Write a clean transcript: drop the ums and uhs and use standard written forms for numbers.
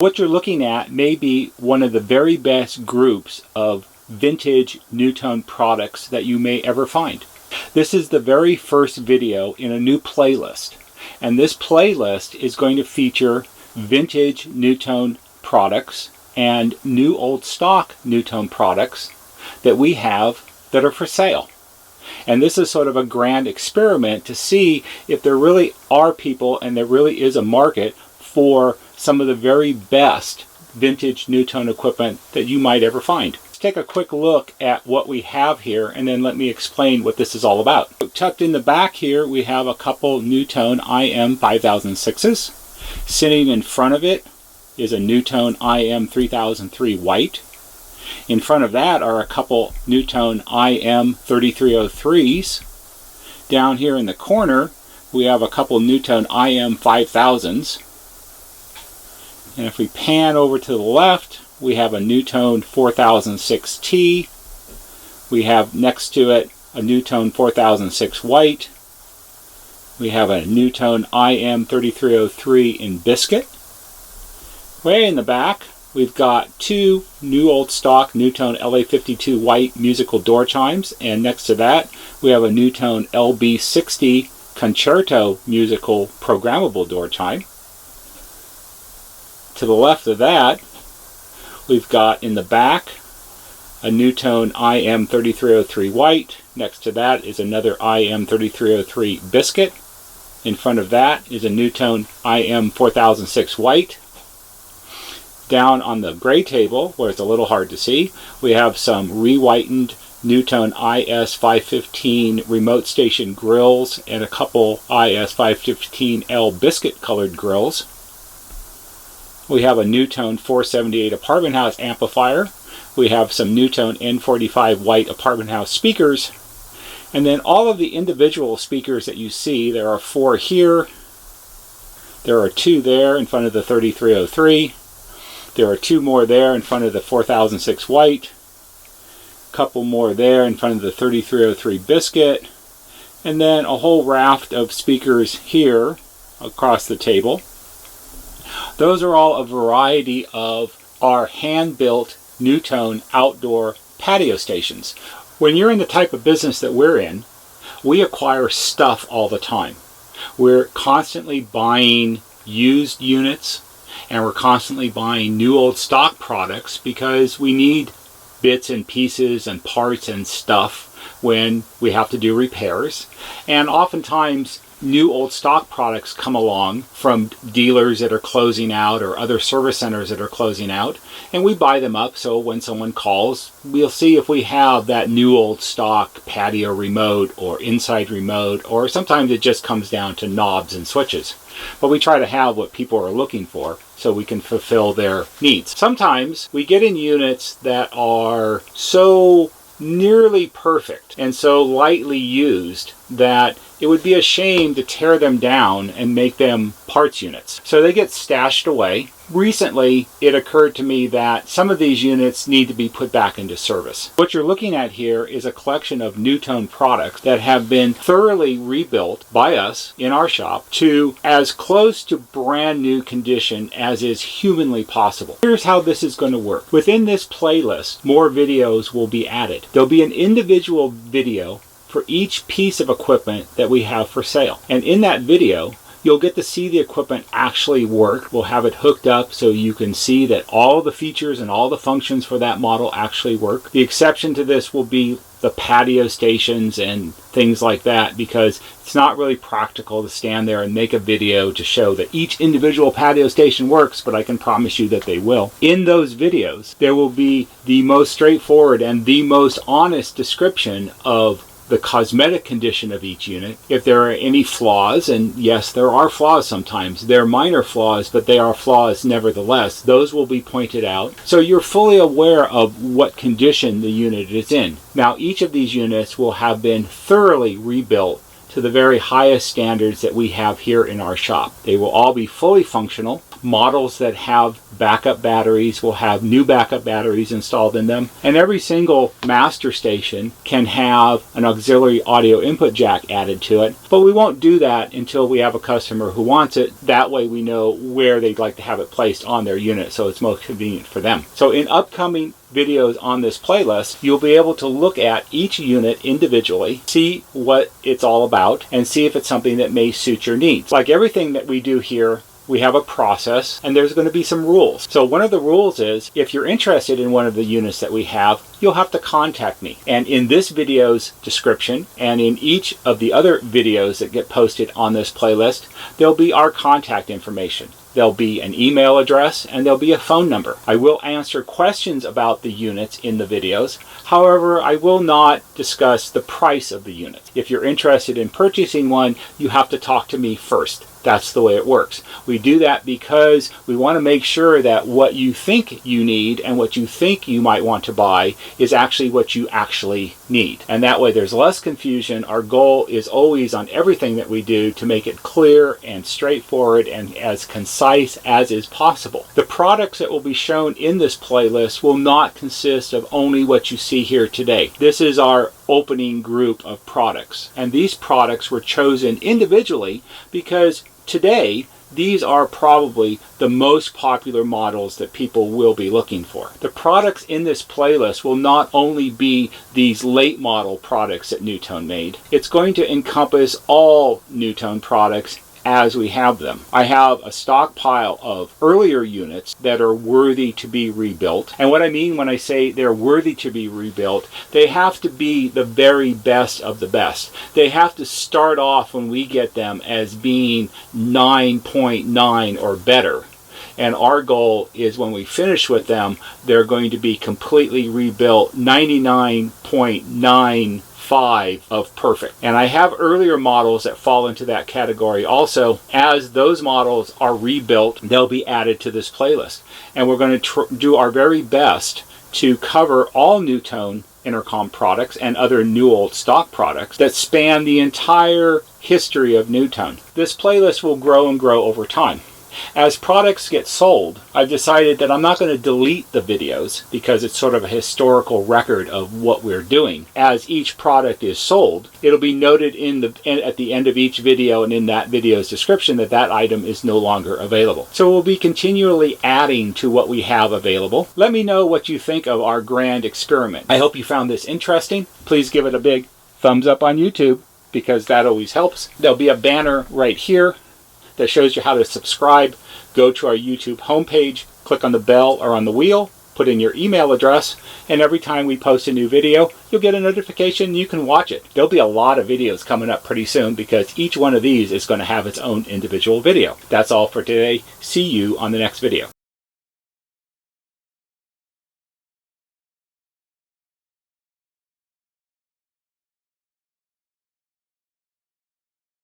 What you're looking at may be one of the very best groups of vintage NuTone products that you may ever find. This is the very first video in a new playlist, and this playlist is going to feature vintage NuTone products and new old stock NuTone products that we have that are for sale. And this is sort of a grand experiment to see if there really are people and there really is a market for some of the very best vintage NuTone equipment that you might ever find. Let's take a quick look at what we have here and then let me explain what this is all about. So tucked in the back here we have a couple NuTone IM5006s. Sitting in front of it is a NuTone IM3003 white. In front of that are a couple NuTone IM3303s. Down here in the corner we have a couple NuTone IM5000s. And if we pan over to the left, we have a NuTone 4006T. We have next to it a NuTone 4006 white. We have a NuTone IM3303 in biscuit. Way in the back, we've got two new old stock NuTone LA52 white musical door chimes. And next to that, we have a NuTone LB60 concerto musical programmable door chime. To the left of that, we've got in the back a NuTone IM3303 white. Next to that is another IM3303 biscuit. In front of that is a NuTone IM4006 white. Down on the gray table, where it's a little hard to see, we have some re-whitened NuTone IS515 remote station grills and a couple IS515L biscuit colored grills. We have a NuTone 478 apartment house amplifier. We have some NuTone N45 white apartment house speakers. And then all of the individual speakers that you see, there are 4 here. There are 2 there in front of the 3303. There are 2 more there in front of the 4006 white. A couple more there in front of the 3303 biscuit. And then a whole raft of speakers here across the table. Those are all a variety of our hand-built NuTone outdoor patio stations. When you're in the type of business that we're in, we acquire stuff all the time. We're constantly buying used units and we're constantly buying new old stock products because we need bits and pieces and parts and stuff when we have to do repairs. And oftentimes new old stock products come along from dealers that are closing out or other service centers that are closing out, and we buy them up so when someone calls, we'll see if we have that new old stock patio remote or inside remote, or sometimes it just comes down to knobs and switches. But we try to have what people are looking for so we can fulfill their needs. Sometimes we get in units that are so nearly perfect and so lightly used that it would be a shame to tear them down and make them parts units. So they get stashed away. Recently, it occurred to me that some of these units need to be put back into service. What you're looking at here is a collection of NuTone products that have been thoroughly rebuilt by us in our shop to as close to brand new condition as is humanly possible. Here's how this is going to work. Within this playlist, more videos will be added. There'll be an individual video for each piece of equipment that we have for sale. And in that video, you'll get to see the equipment actually work. We'll have it hooked up so you can see that all the features and all the functions for that model actually work. The exception to this will be the patio stations and things like that, because it's not really practical to stand there and make a video to show that each individual patio station works, but I can promise you that they will. In those videos, there will be the most straightforward and the most honest description of the cosmetic condition of each unit, if there are any flaws, and yes, there are flaws sometimes. They're minor flaws, but they are flaws nevertheless. Those will be pointed out, so you're fully aware of what condition the unit is in. Now, each of these units will have been thoroughly rebuilt to the very highest standards that we have here in our shop. They will all be fully functional, models that have backup batteries, will have new backup batteries installed in them, and every single master station can have an auxiliary audio input jack added to it. But we won't do that until we have a customer who wants it. That way we know where they'd like to have it placed on their unit, so it's most convenient for them. So in upcoming videos on this playlist, you'll be able to look at each unit individually, see what it's all about, and see if it's something that may suit your needs. Like everything that we do here, we have a process, and there's going to be some rules. So one of the rules is, if you're interested in one of the units that we have, you'll have to contact me. And in this video's description, and in each of the other videos that get posted on this playlist, there'll be our contact information. There'll be an email address, and there'll be a phone number. I will answer questions about the units in the videos. However, I will not discuss the price of the unit. If you're interested in purchasing one, you have to talk to me first. That's the way it works. We do that because we want to make sure that what you think you need and what you think you might want to buy is actually what you actually need. And that way there's less confusion. Our goal is always on everything that we do to make it clear and straightforward and as concise as is possible. The products that will be shown in this playlist will not consist of only what you see here today. This is our opening group of products. And these products were chosen individually because today, these are probably the most popular models that people will be looking for. The products in this playlist will not only be these late model products that NuTone made, it's going to encompass all NuTone products as we have them. I have a stockpile of earlier units that are worthy to be rebuilt. And what I mean when I say they're worthy to be rebuilt, they have to be the very best of the best. They have to start off when we get them as being 9.9 or better. And our goal is when we finish with them, they're going to be completely rebuilt 99.95 of perfect. And I have earlier models that fall into that category also. As those models are rebuilt, they'll be added to this playlist. And we're going to do our very best to cover all NuTone Intercom products and other new old stock products that span the entire history of NuTone. This playlist will grow and grow over time. As products get sold, I've decided that I'm not going to delete the videos because it's sort of a historical record of what we're doing. As each product is sold, it'll be noted at the end of each video and in that video's description that that item is no longer available. So we'll be continually adding to what we have available. Let me know what you think of our grand experiment. I hope you found this interesting. Please give it a big thumbs up on YouTube because that always helps. There'll be a banner right here that shows you how to subscribe. Go to our YouTube homepage, click on the bell or on the wheel, put in your email address, and every time we post a new video, you'll get a notification and you can watch it. There'll be a lot of videos coming up pretty soon because each one of these is going to have its own individual video. That's all for today. See you on the next video.